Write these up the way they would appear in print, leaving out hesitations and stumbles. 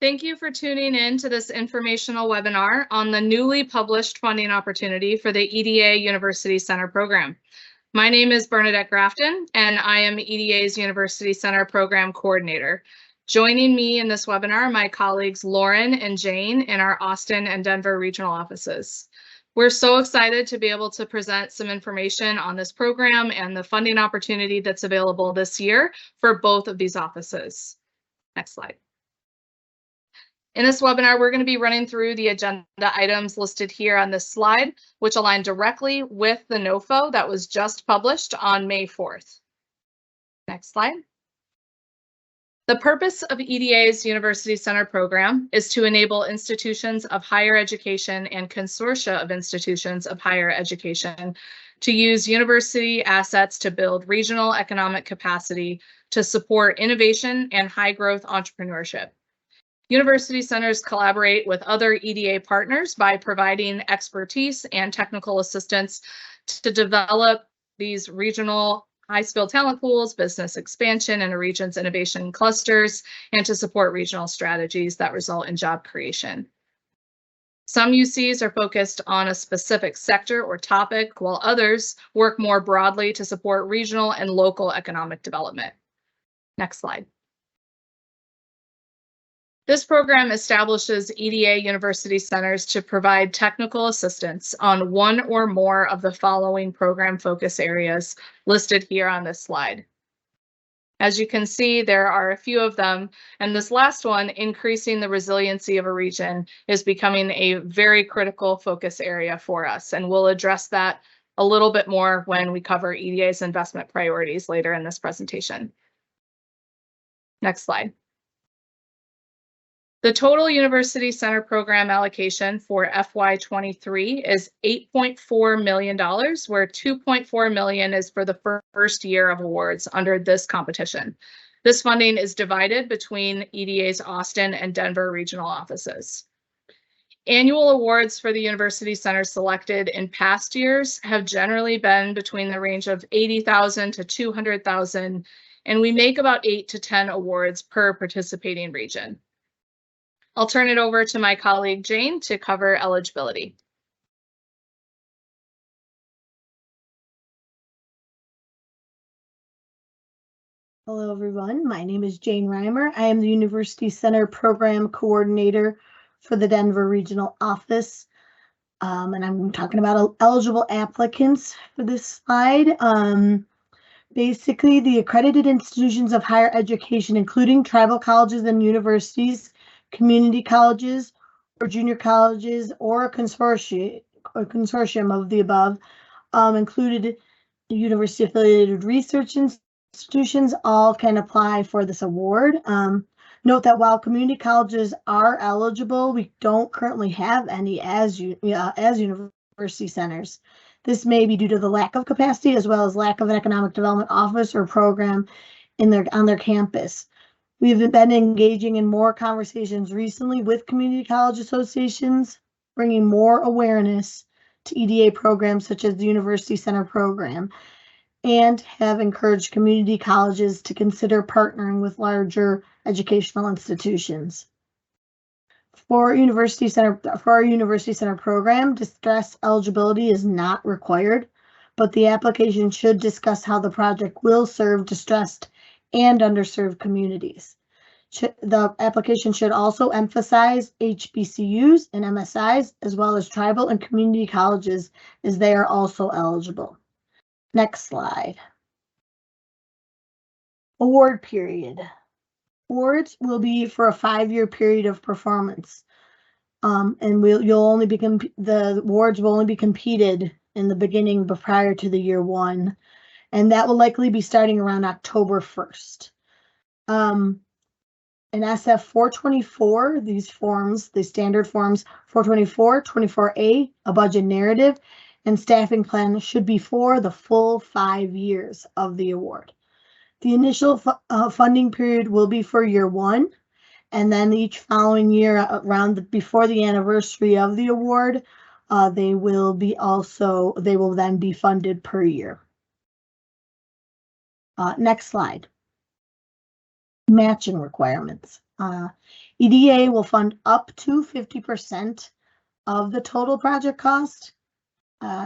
Thank you for tuning in to this informational webinar on the newly published funding opportunity for the EDA University Center program. My name is Bernadette Grafton, and I am EDA's University Center Program Coordinator. Joining me in this webinar are my colleagues Lauren and Jane in our Austin and Denver regional offices. We're so excited to be able to present some information on this program and the funding opportunity that's available this year for both of these offices. Next slide. In this webinar, we're going to be running through the agenda items listed here on this slide, which align directly with the NOFO that was just published on May 4th. Next slide. The purpose of EDA's University Center program is to enable institutions of higher education and consortia of institutions of higher education to use university assets to build regional economic capacity to support innovation and high growth entrepreneurship. University centers collaborate with other EDA partners by providing expertise and technical assistance to develop these regional high-skilled talent pools, business expansion in a region's innovation clusters, and to support regional strategies that result in job creation. Some UCs are focused on a specific sector or topic, while others work more broadly to support regional and local economic development. Next slide. This program establishes EDA University Centers to provide technical assistance on one or more of the following program focus areas listed here on this slide. As you can see, there are a few of them, and this last one, increasing the resiliency of a region, is becoming a very critical focus area for us, and we'll address that a little bit more when we cover EDA's investment priorities later in this presentation. Next slide. The total University Center program allocation for FY23 is $8.4 million, where $2.4 million is for the first year of awards under this competition. This funding is divided between EDA's Austin and Denver regional offices. Annual awards for the University Center selected in past years have generally been between the range of $80,000 to $200,000, and we make about 8 to 10 awards per participating region. I'll turn it over to my colleague Jane to cover eligibility. Hello, everyone. My name is Jane Reimer. I am the University Center Program Coordinator for the Denver Regional Office. And I'm talking about eligible applicants for this slide. Basically, the accredited institutions of higher education, including tribal colleges and universities, community colleges or junior colleges, or a consortium of the above, included university affiliated research institutions, all can apply for this award. Note that while community colleges are eligible, we don't currently have any as university centers. This may be due to the lack of capacity as well as lack of an economic development office or program on their campus. We've been engaging in more conversations recently with community college associations, bringing more awareness to EDA programs such as the University Center program, and have encouraged community colleges to consider partnering with larger educational institutions. For our University Center program, distress eligibility is not required, but the application should discuss how the project will serve distressed and underserved communities. The application should also emphasize HBCUs and MSIs, as well as tribal and community colleges, as they are also eligible. Next slide. Award period. Awards will be for a 5-year period of performance, and the awards will only be competed in the beginning, but prior to the year 1. And that will likely be starting around October 1st. In SF 424, these forms, the standard forms 424, 24A, a budget narrative, and staffing plan should be for the full 5 years of the award. The initial funding period will be for year 1, and then each following year before the anniversary of the award, they will then be funded per year. Next slide. Matching requirements. EDA will fund up to 50% of the total project cost.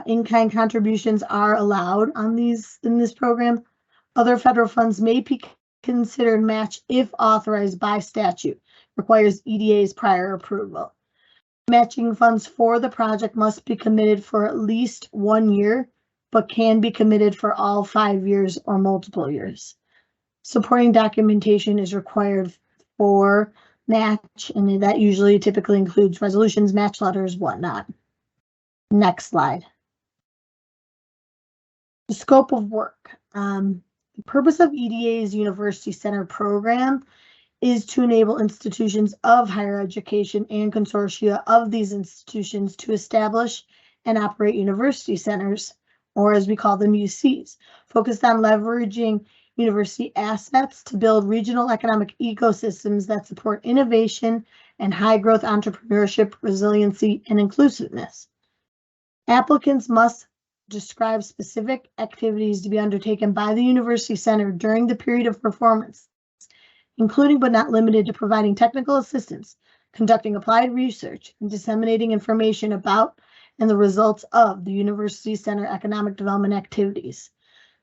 In-kind contributions are allowed in this program. Other federal funds may be considered match if authorized by statute. Requires EDA's prior approval. Matching funds for the project must be committed for at least 1 year, but can be committed for all 5 years or multiple years. Supporting documentation is required for match, and that usually typically includes resolutions, match letters, whatnot. Next slide. The scope of work. The purpose of EDA's University Center program is to enable institutions of higher education and consortia of these institutions to establish and operate university centers, or as we call them, UCs, focused on leveraging university assets to build regional economic ecosystems that support innovation and high growth entrepreneurship, resiliency, and inclusiveness. Applicants must describe specific activities to be undertaken by the University Center during the period of performance, including but not limited to providing technical assistance, conducting applied research, and disseminating information about and the results of the University Center economic development activities.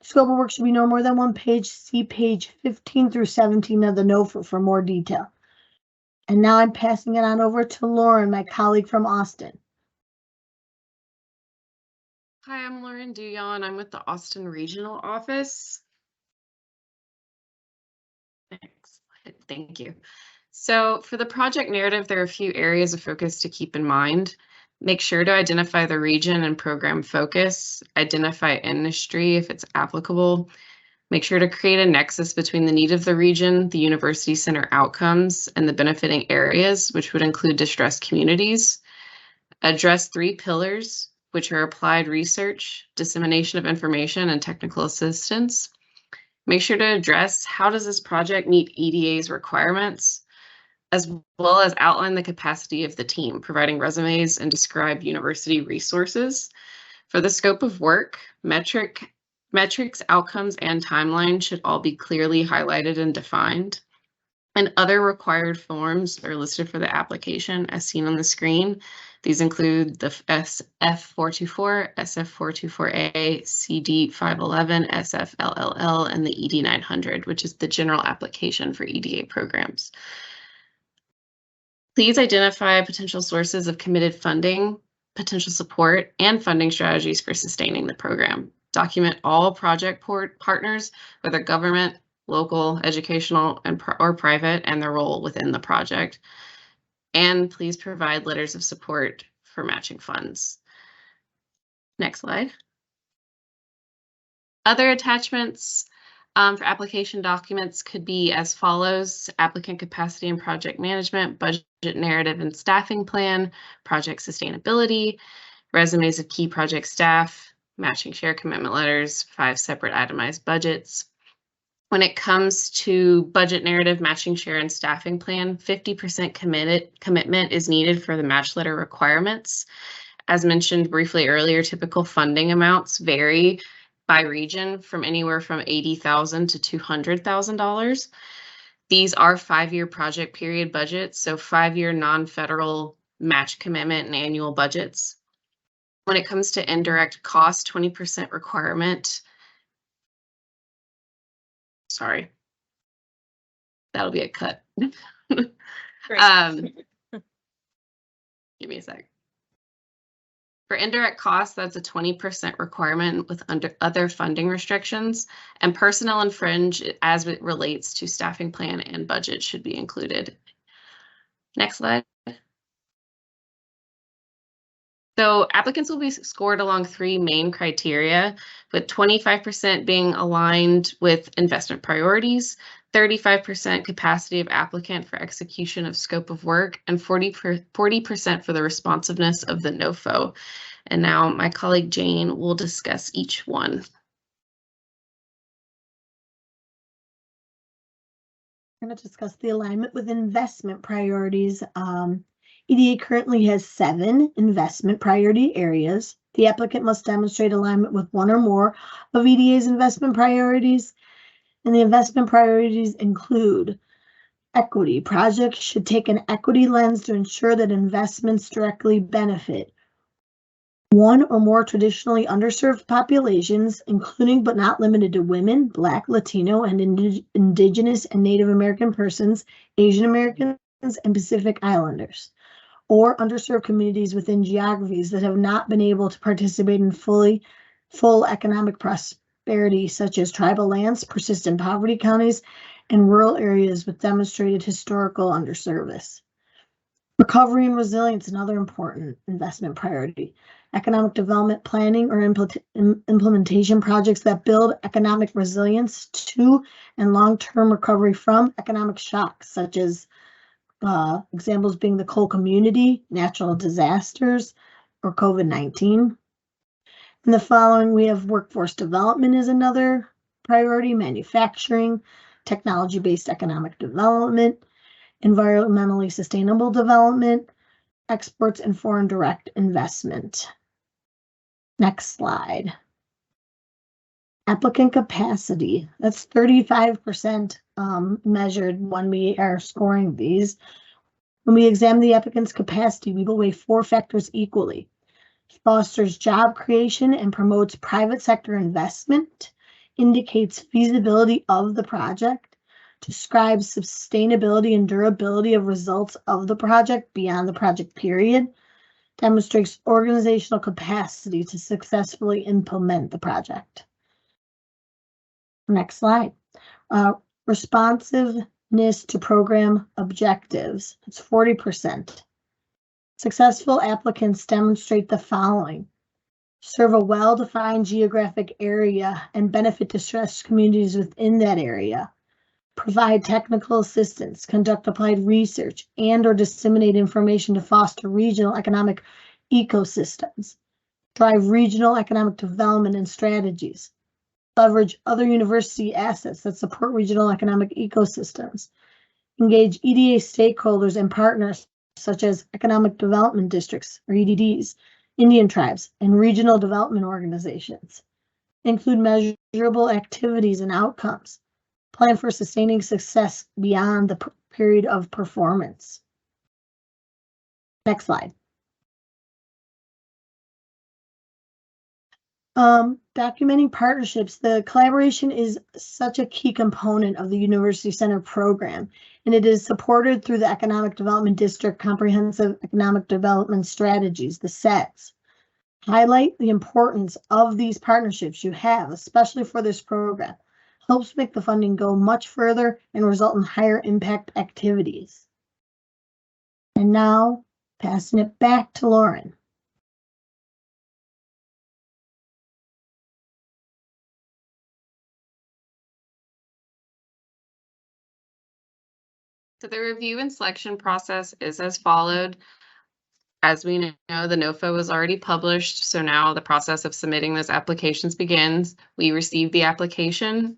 The scope of work should be no more than 1 page. See page 15 through 17 of the NOFA for more detail. And now I'm passing it on over to Lauren, my colleague from Austin. Hi, I'm Lauren Duyon. I'm with the Austin Regional Office. Next slide. Thank you. So for the project narrative, there are a few areas of focus to keep in mind. Make sure to identify the region and program focus, identify industry if it's applicable. Make sure to create a nexus between the need of the region, the university center outcomes, and the benefiting areas, which would include distressed communities. Address 3 pillars, which are applied research, dissemination of information, and technical assistance. Make sure to address how does this project meet EDA's requirements, as well as outline the capacity of the team, providing resumes and describe university resources. For the scope of work, metrics, outcomes, and timeline should all be clearly highlighted and defined. And other required forms are listed for the application as seen on the screen. These include the SF424, SF424A, CD511, SFLLL, and the ED900, which is the general application for EDA programs. Please identify potential sources of committed funding, potential support, and funding strategies for sustaining the program. Document all project partners, whether government, local, educational, or private, and their role within the project. And please provide letters of support for matching funds. Next slide. Other attachments for application documents could be as follows: applicant capacity and project management, budget narrative and staffing plan, project sustainability, resumes of key project staff, matching share commitment letters, 5 separate itemized budgets. When it comes to budget narrative, matching share, and staffing plan, 50% commitment is needed for the match letter requirements. As mentioned briefly earlier, typical funding amounts vary by region from anywhere from $80,000 to $200,000. These are 5-year project period budgets, so 5-year non-federal match commitment and annual budgets. When it comes to indirect cost, 20% requirement. Sorry, that'll be a cut. Give me a sec. For indirect costs, that's a 20% requirement with other funding restrictions, and personnel and fringe as it relates to staffing plan and budget should be included. Next slide. So applicants will be scored along 3 main criteria, with 25% being aligned with investment priorities, 35% capacity of applicant for execution of scope of work, and 40% for the responsiveness of the NOFO. And now my colleague Jane will discuss each one. I'm going to discuss the alignment with investment priorities. EDA currently has 7 investment priority areas. The applicant must demonstrate alignment with 1 or more of EDA's investment priorities, and the investment priorities include Equity. Projects should take an equity lens to ensure that investments directly benefit one or more traditionally underserved populations, including but not limited to women, Black, Latino, and Indigenous and Native American persons, Asian Americans, and Pacific Islanders, or underserved communities within geographies that have not been able to participate in full economic prosperity, such as tribal lands, persistent poverty counties, and rural areas with demonstrated historical underservice. Recovery and resilience, another important investment priority. Economic development planning or implementation projects that build economic resilience to and long-term recovery from economic shocks, such as examples being the coal community, natural disasters, or COVID-19. In the following, we have workforce development is another priority, manufacturing, technology-based economic development, environmentally sustainable development, exports, and foreign direct investment. Next slide. Applicant capacity. That's 35% measured when we are scoring these. When we examine the applicant's capacity, we will weigh 4 factors equally. Fosters job creation and promotes private sector investment, indicates feasibility of the project, describes sustainability and durability of results of the project beyond the project period, demonstrates organizational capacity to successfully implement the project. Next slide. Responsiveness to program objectives. It's 40%. Successful applicants demonstrate the following: serve a well-defined geographic area and benefit distressed communities within that area, provide technical assistance, conduct applied research, and or disseminate information to foster regional economic ecosystems, drive regional economic development and strategies, leverage other university assets that support regional economic ecosystems, engage EDA stakeholders and partners such as economic development districts or EDDs, Indian tribes, and regional development organizations, include measurable activities and outcomes, plan for sustaining success beyond the period of performance. Next slide. Documenting partnerships. The collaboration is such a key component of the University Center program, and it is supported through the Economic Development District Comprehensive Economic Development Strategies, the SETs. Highlight the importance of these partnerships you have, especially for this program. Helps make the funding go much further and result in higher impact activities. And now, passing it back to Lauren. So the review and selection process is as followed. As we know, the NOFA was already published, so now the process of submitting those applications begins. We receive the application,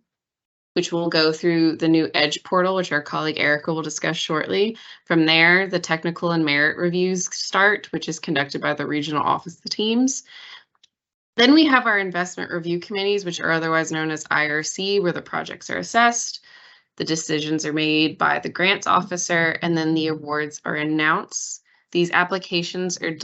which will go through the new EDGE portal, which our colleague Erica will discuss shortly. From there, the technical and merit reviews start, which is conducted by the regional office teams. Then we have our investment review committees, which are otherwise known as IRC, where the projects are assessed. The decisions are made by the grants officer, and then the awards are announced. These applications are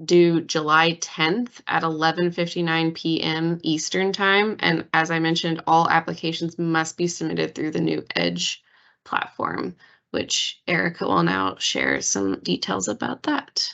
due July 10th at 11:59 p.m. Eastern Time. And as I mentioned, all applications must be submitted through the new EDGE platform, which Erica will now share some details about that.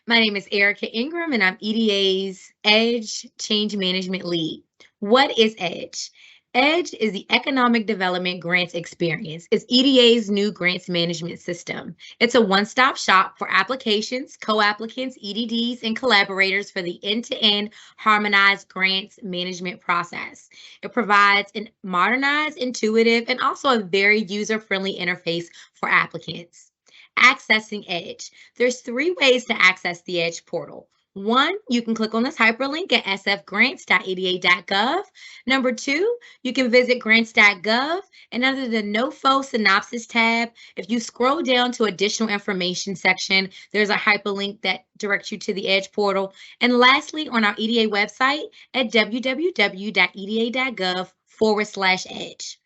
My name is Erica Ingram, and I'm EDA's EDGE Change Management Lead. What is EDGE? EDGE is the Economic Development Grants Experience. It's EDA's new grants management system. It's a one-stop shop for applications, co-applicants, EDDs, and collaborators for the end-to-end harmonized grants management process. It provides a modernized, intuitive, and also a very user-friendly interface for applicants. Accessing EDGE. There's 3 ways to access the EDGE portal. 1, you can click on this hyperlink at sfgrants.eda.gov. Number 2, you can visit grants.gov, and under the NOFO synopsis tab, if you scroll down to additional information section, there's a hyperlink that directs you to the EDGE portal. And lastly, on our EDA website at www.eda.gov/EDGE.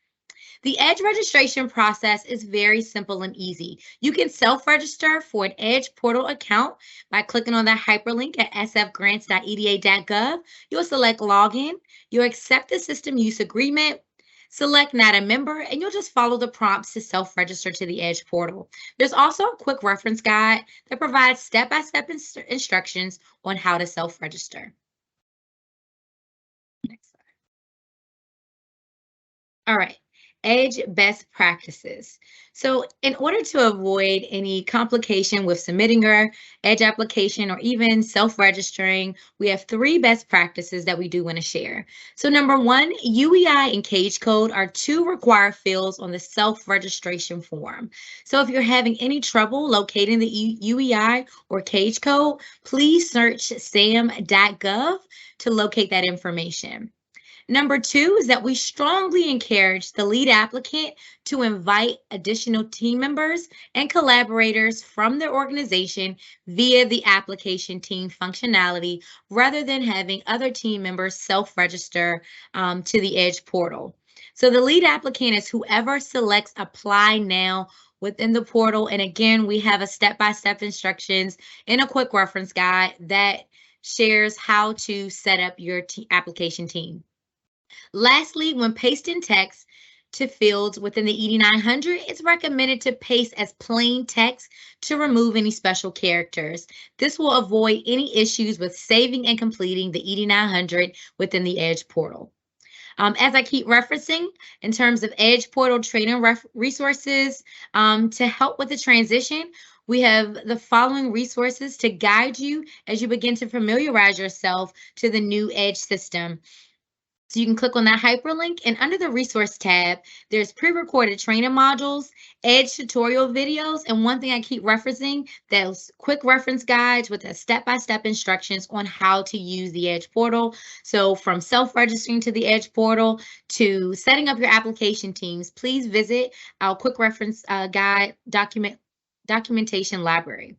The EDGE registration process is very simple and easy. You can self-register for an EDGE portal account by clicking on that hyperlink at sfgrants.eda.gov. You'll select Login. You'll accept the system use agreement, select Not a Member, and you'll just follow the prompts to self-register to the EDGE portal. There's also a quick reference guide that provides step-by-step instructions on how to self-register. Next slide. All right. EDGE best practices. So in order to avoid any complication with submitting your EDGE application or even self-registering, we have 3 best practices that we do want to share. So number 1, UEI and CAGE code are 2 required fields on the self-registration form. So if you're having any trouble locating the UEI or CAGE code, please search sam.gov to locate that information. Number 2 is that we strongly encourage the lead applicant to invite additional team members and collaborators from their organization via the application team functionality, rather than having other team members self-register to the EDGE portal. So the lead applicant is whoever selects Apply Now within the portal. And again, we have a step-by-step instructions and a quick reference guide that shares how to set up your application team. Lastly, when pasting text to fields within the ED900, it's recommended to paste as plain text to remove any special characters. This will avoid any issues with saving and completing the ED900 within the EDGE portal. As I keep referencing, in terms of EDGE portal training resources to help with the transition, we have the following resources to guide you as you begin to familiarize yourself to the new EDGE system. So you can click on that hyperlink, and under the resource tab, there's pre-recorded training modules, EDGE tutorial videos, and one thing I keep referencing, those quick reference guides with the step-by-step instructions on how to use the EDGE portal. So from self-registering to the EDGE portal to setting up your application teams, please visit our quick reference guide documentation library.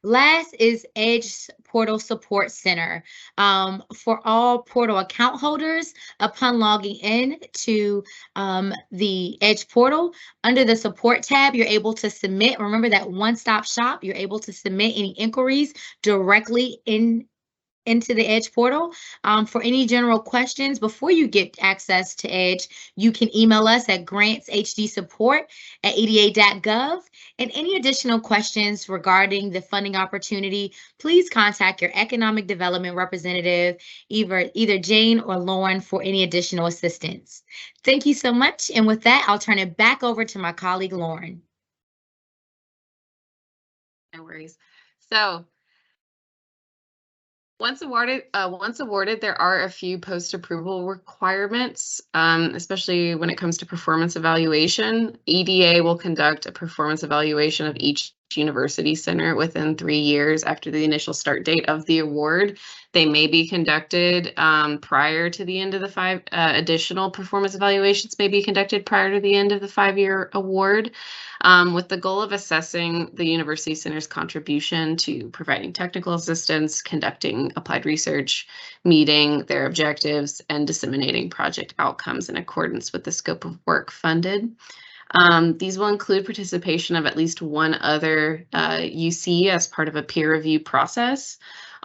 Last is EDGE Portal Support Center. For all portal account holders, upon logging in to the EDGE portal, under the support tab, you're able to submit. Remember that one-stop shop, you're able to submit any inquiries directly into the EDGE portal. For any general questions before you get access to EDGE, you can email us at grantshdsupport@eda.gov. And any additional questions regarding the funding opportunity, please contact your economic development representative, either Jane or Lauren, for any additional assistance. Thank you so much. And with that, I'll turn it back over to my colleague, Lauren. No worries. So once awarded, there are a few post-approval requirements, especially when it comes to performance evaluation. EDA will conduct a performance evaluation of each university center within 3 years after the initial start date of the award. They may be conducted prior to the end of the additional performance evaluations may be conducted prior to the end of the 5-year award, with the goal of assessing the university center's contribution to providing technical assistance, conducting applied research, meeting their objectives, and disseminating project outcomes in accordance with the scope of work funded. These will include participation of at least one other UC as part of a peer review process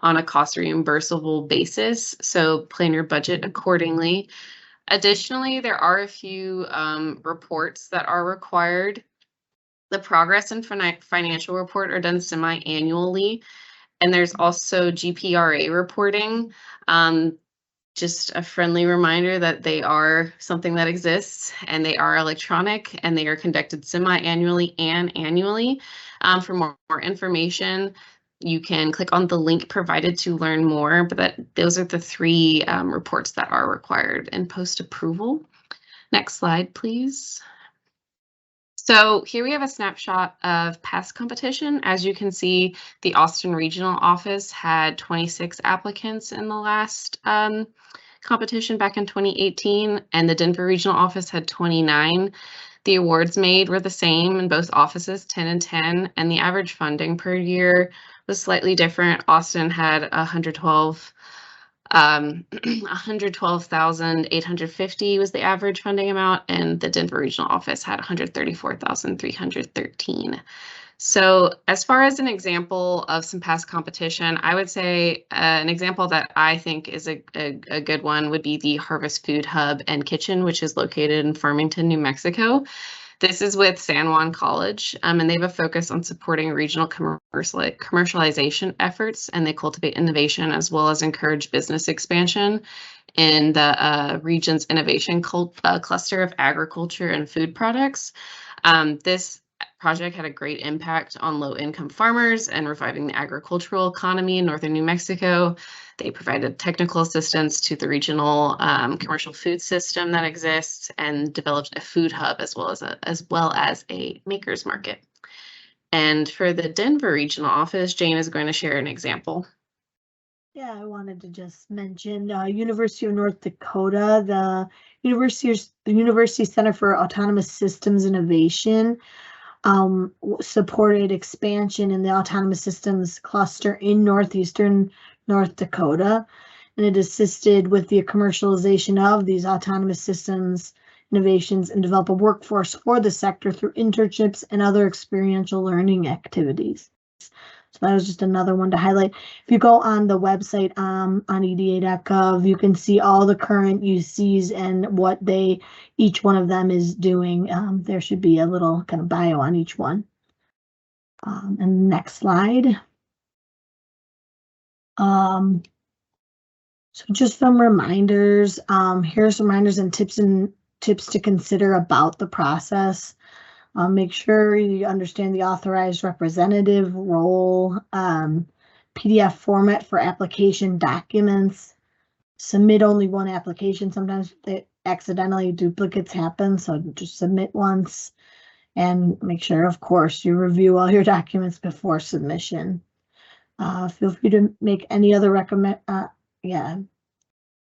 on a cost reimbursable basis, so plan your budget accordingly. Additionally, there are a few reports that are required. The progress and financial report are done semi-annually, and there's also GPRA reporting. Just a friendly reminder that they are something that exists, and they are electronic, and they are conducted semi-annually and annually. For more information, you can click on the link provided to learn more, but those are the 3 reports that are required in post-approval. Next slide, please. So here we have a snapshot of past competition. As you can see, the Austin Regional Office had 26 applicants in the last competition back in 2018, and the Denver Regional Office had 29. The awards made were the same in both offices, 10 and 10, and the average funding per year was slightly different. Austin had $112 $112,850 was the average funding amount, and the Denver Regional Office had $134,313. So as far as an example of some past competition, I would say an example that I think is a good one would be the Harvest Food Hub and Kitchen, which is located in Farmington, New Mexico. This is with San Juan College, and they have a focus on supporting regional commercialization efforts, and they cultivate innovation as well as encourage business expansion in the region's innovation cluster of agriculture and food products. This project had a great impact on low-income farmers and reviving the agricultural economy in northern New Mexico. They provided technical assistance to the regional commercial food system that exists and developed a food hub as well as a maker's market. And for the Denver Regional Office, Jane is going to share an example. Yeah, I wanted to just mention University of North Dakota, the University Center for Autonomous Systems Innovation supported expansion in the autonomous systems cluster in northeastern North Dakota, and it assisted with the commercialization of these autonomous systems innovations and develop a workforce for the sector through internships and other experiential learning activities. So that was just another one to highlight. If you go on the website on eda.gov, you can see all the current UCs and what each one of them is doing. There should be a little kind of bio on each one. And next slide. So just some reminders. Here's some reminders and tips to consider about the process. Make sure you understand the authorized representative role, PDF format for application documents, submit only one application. Sometimes accidentally duplicates happen, so just submit once, and make sure, of course, you review all your documents before submission. Feel free to make any other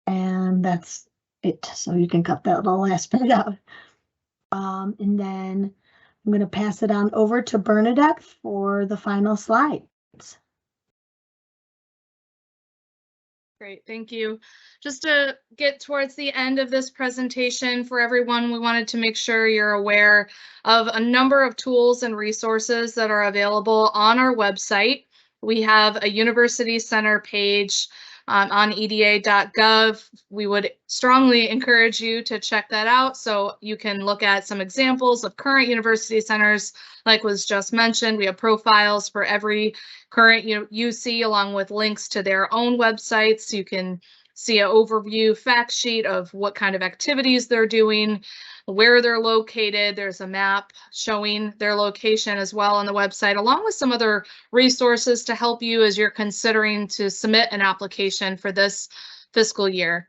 and that's it. So you can cut that little last bit out. And then I'm going to pass it on over to Bernadette for the final slides. Great, thank you. Just to get towards the end of this presentation for everyone, we wanted to make sure you're aware of a number of tools and resources that are available on our website. We have a University Center page on eda.gov. We would strongly encourage you to check that out so you can look at some examples of current university centers. Like was just mentioned, we have profiles for every current UC along with links to their own websites. So you can see an overview fact sheet of what kind of activities they're doing, where they're located. There's a map showing their location as well on the website, along with some other resources to help you as you're considering to submit an application for this fiscal year.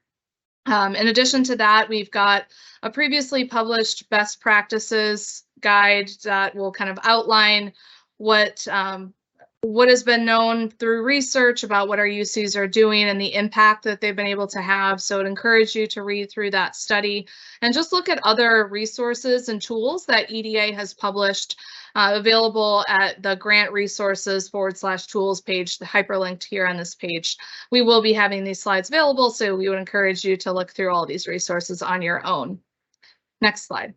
In addition to that, we've got a previously published best practices guide that will kind of outline what has been known through research about what our UCs are doing and the impact that they've been able to have. So I'd encourage you to read through that study and just look at other resources and tools that EDA has published available at the grant resources /tools page, hyperlinked here on this page. We will be having these slides available, so we would encourage you to look through all these resources on your own. Next slide.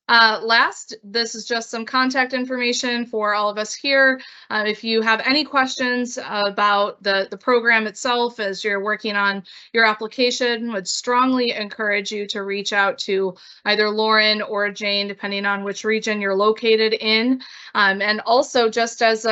Last, this is just some contact information for all of us here. If you have any questions about the program itself as you're working on your application, would strongly encourage you to reach out to either Lauren or Jane, depending on which region you're located in. And also, just as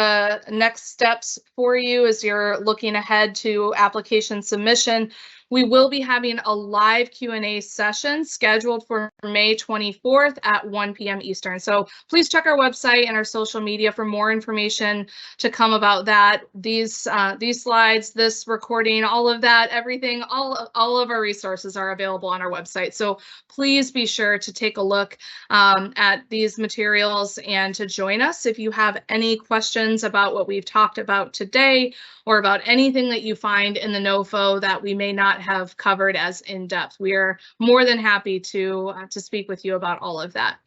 next steps for you as you're looking ahead to application submission, we will be having a live Q&A session scheduled for May 24th at 1 p.m. Eastern. So please check our website and our social media for more information to come about that. These slides, this recording, all of that, everything, all of our resources are available on our website. So please be sure to take a look at these materials and to join us if you have any questions about what we've talked about today or about anything that you find in the NOFO that we may not have covered as in depth. We are more than happy to speak with you about all of that.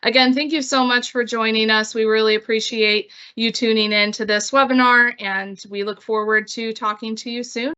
Again, thank you so much for joining us. We really appreciate you tuning in to this webinar, and we look forward to talking to you soon.